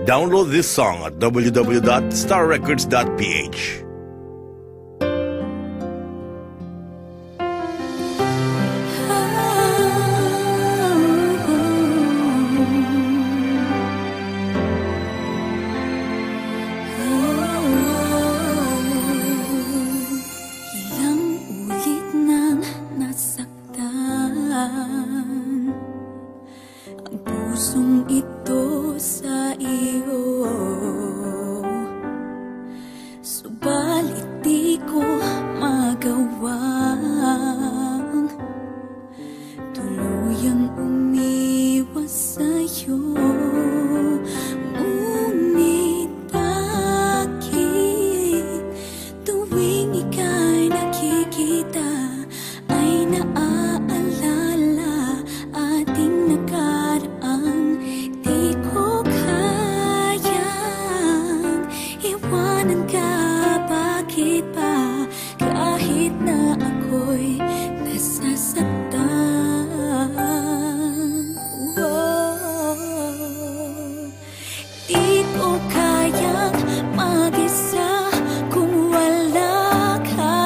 Download this song at www.starrecords.ph. Ang pusong ito sa iyo, subalit di ko magawang tuluyang umiwas sa'yo. Ngunit bakit tuwing ika'y nakikita ay naaalala ating nakaraan? Di ko kayang iwanan ka, bakit ba? Kahit na ako'y nasasaktan. Di ko kayang mag-isa kung wala ka.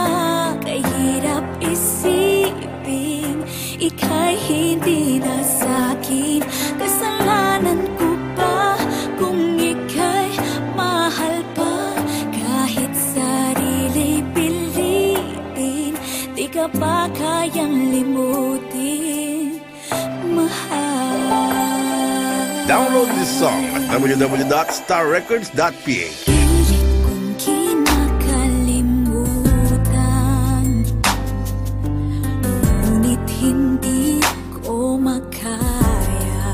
Kahirap isipin ika'y hindi na sa'kin. Kasalanan ko ba kung ika'y mahal pa? Kahit sarili pilitin, di ka ba kayang limutin, mahal? Download this song at www.starrecords.ph. Pilit kong kinakalimutan, ngunit hindi ko makaya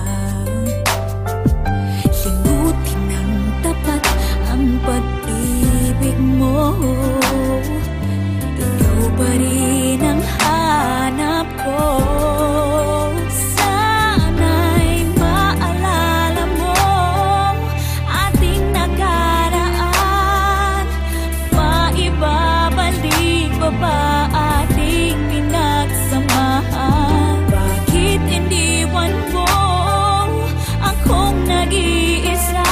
limutin ng tapat ang pag-ibig mo. Ikaw pa rin ang hanap ko. Sana'y maalala mo ating nakaraan. Maibabalik pa ba ating pinagsamahan? Bakit iniwan mo akong nag-iisa?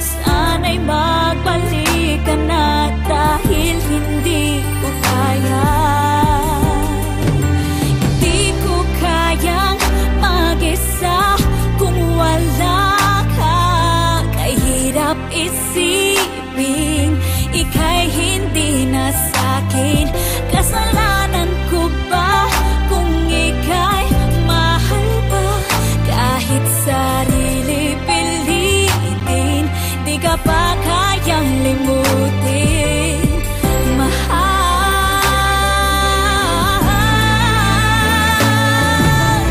Sana'y magbalik ka na dahil hindi ko kaya. Hindi ko kayang mag-isa kung wala ka. Kahirap isipin ika'y hindi na sa'kin. Kasalanan ko ba kung ika'y mahal pa? Kahit sarili pilitin, di ka pa kayang limutin, mahal.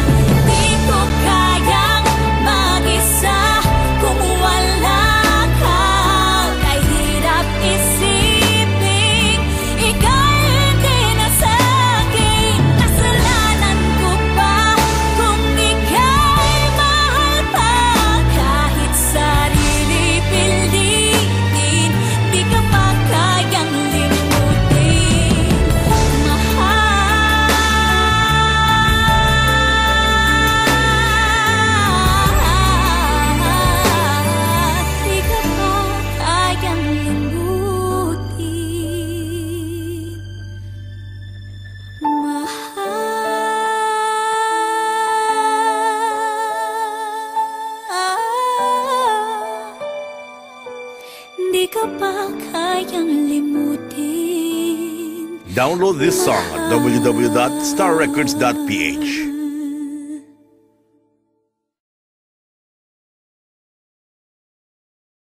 Di ko kayang mag-isa kung wala ka. Kahirap isipin ika'y hindi na sa'kin. Kasalanan ko ba kung ika'y mahal pa? Kahit sarili pilitin, di ka pa kayang limutin, mahal. Di ka pa kayang limutin, mahal. Di ka pa kayang limutin. Download this song at www.starrecords.ph.